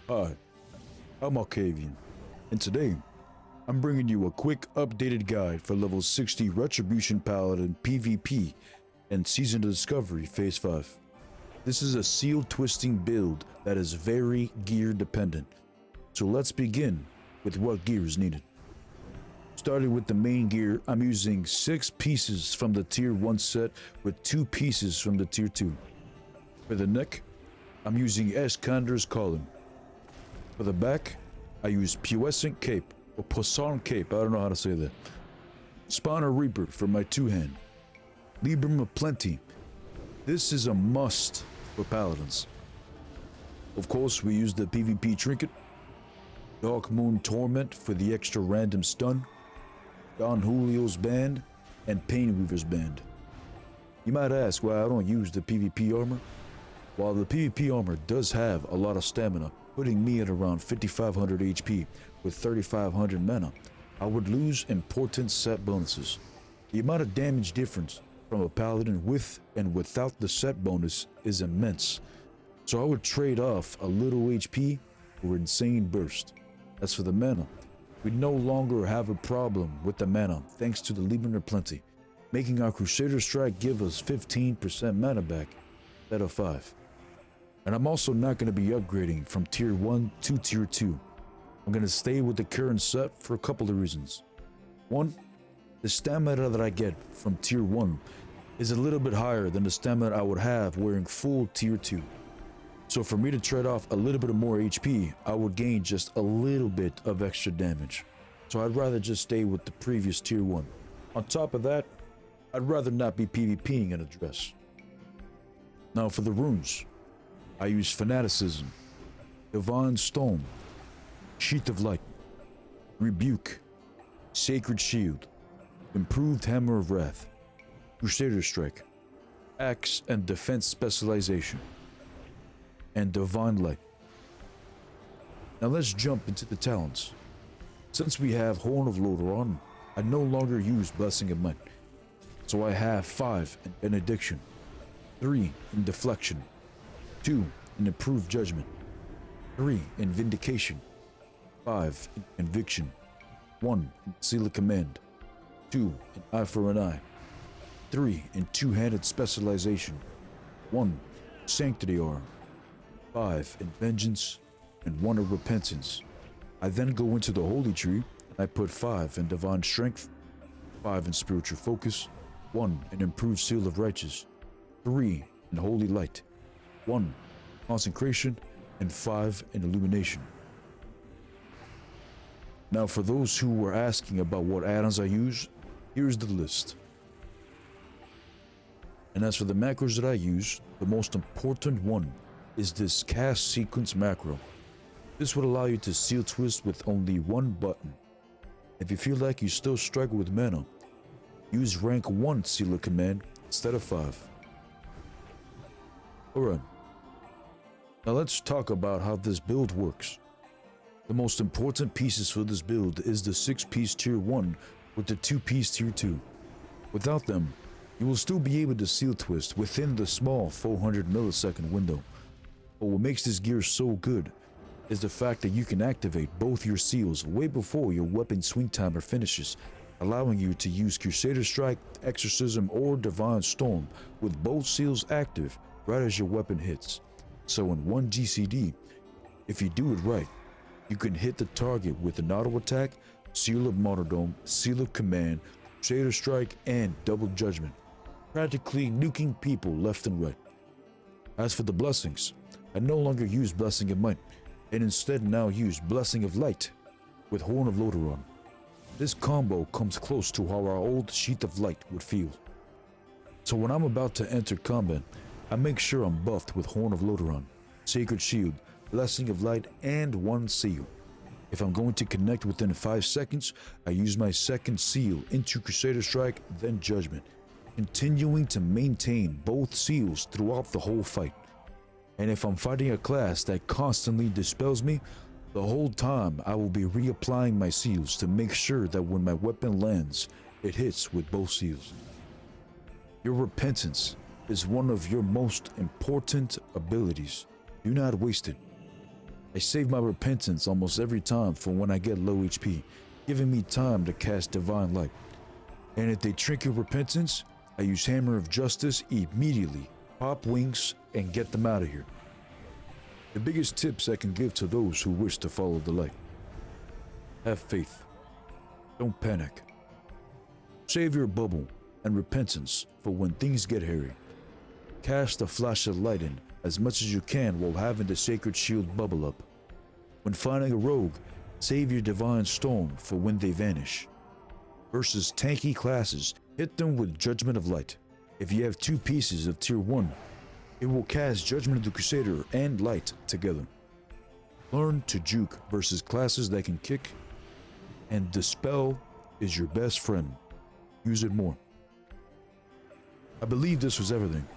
Hi, I'm Octavian, and today I'm bringing you a quick updated guide for level 60 Retribution Paladin PvP and Season of Discovery Phase 5. This is a seal twisting build that is very gear dependent, so let's begin with what gear is needed. Starting with the main gear, I'm using 6 pieces from the tier 1 set with 2 pieces from the tier 2. For the neck, I'm using Eskander's Calling. For the back, I use Puissant Cape, or Poisson Cape, I don't know how to say that. Spawner Reaper for my 2-hand. Librum of Plenty. This is a must for Paladins. Of course, we use the PvP Trinket. Dark Moon Torment for the extra random stun. Don Julio's Band, and Painweaver's Band. You might ask why I don't use the PvP armor. While the PvP armor does have a lot of stamina, putting me at around 5500 HP with 3500 mana, I would lose important set bonuses. The amount of damage difference from a paladin with and without the set bonus is immense, so I would trade off a little HP for insane burst. As for the mana, we no longer have a problem with the mana thanks to the Librum of Plenty, making our Crusader strike give us 15% mana back instead of 5. And I'm also not going to be upgrading from tier 1 to tier 2. I'm going to stay with the current set for a couple of reasons. One, the stamina that I get from tier 1 is a little bit higher than the stamina I would have wearing full tier 2. So for me to trade off a little bit of more HP, I would gain just a little bit of extra damage. So I'd rather just stay with the previous tier 1. On top of that, I'd rather not be PvPing in a dress. Now for the runes, I use Fanaticism, Divine Storm, Sheath of Light, Rebuke, Sacred Shield, Improved Hammer of Wrath, Crusader Strike, Axe and Defense Specialization, and Divine Light. Now let's jump into the talents. Since we have Horn of Lordaeron, I no longer use Blessing of Might, so I have 5 in Benediction, 3 in Deflection, 2 in Improved Judgment, 3 in Vindication, 5 in Conviction, 1 in Seal of Command, 2 in Eye for an Eye, 3 in Two-Handed Specialization, 1 in Sanctity Arm, 5 in Vengeance, and 1 in Repentance. I then go into the Holy Tree, and I put 5 in Divine Strength, 5 in Spiritual Focus, 1 in Improved Seal of Righteous, 3 in Holy Light, 1 in Consecration, and 5 in Illumination. Now for those who were asking about what add-ons I use, here's the list. And as for the macros that I use, the most important one is this cast sequence macro. This would allow you to seal twist with only one button. If you feel like you still struggle with mana, use rank 1 seal of command instead of 5. Alright, now let's talk about how this build works. The most important pieces for this build is the 6-piece tier 1 with the 2-piece tier 2. Without them, you will still be able to seal twist within the small 400 millisecond window. But what makes this gear so good is the fact that you can activate both your seals way before your weapon swing timer finishes, allowing you to use Crusader Strike, Exorcism, or Divine Storm with both seals active right as your weapon hits. So in one GCD, if you do it right, you can hit the target with an auto attack, Seal of Martyrdom, Seal of Command, Crusader Strike, and Double Judgment, practically nuking people left and right. As for the blessings, I no longer use Blessing of Might, and instead now use Blessing of Light with Horn of Lordaeron. This combo comes close to how our old Sheath of Light would feel. So when I'm about to enter combat, I make sure I'm buffed with Horn of Lordaeron, Sacred Shield, Blessing of Light, and 1 seal. If I'm going to connect within 5 seconds, I use my second seal into Crusader Strike, then Judgment, continuing to maintain both seals throughout the whole fight. And if I'm fighting a class that constantly dispels me, the whole time I will be reapplying my seals to make sure that when my weapon lands, it hits with both seals. Your Repentance is one of your most important abilities. Do not waste it. I save my repentance almost every time for when I get low HP, giving me time to cast Divine Light. And if they trinket repentance, I use Hammer of Justice immediately, pop wings, and get them out of here. The biggest tips I can give to those who wish to follow the light. Have faith. Don't panic. Save your bubble and repentance for when things get hairy. Cast a flash of light in as much as you can while having the Sacred Shield bubble up. When finding a rogue, save your Divine Storm for when they vanish. Versus tanky classes, hit them with Judgment of Light. If you have 2 pieces of tier 1, it will cast Judgment of the Crusader and Light together. Learn to juke versus classes that can kick, and Dispel is your best friend. Use it more. I believe this was everything.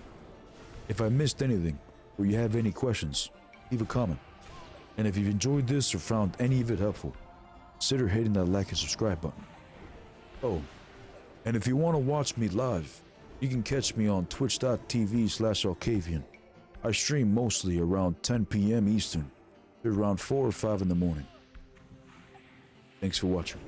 If I missed anything, or you have any questions, leave a comment. And if you've enjoyed this or found any of it helpful, consider hitting that like and subscribe button. Oh, and if you want to watch me live, you can catch me on twitch.tv/Alcavian. I stream mostly around 10 p.m. Eastern to around 4 or 5 in the morning. Thanks for watching.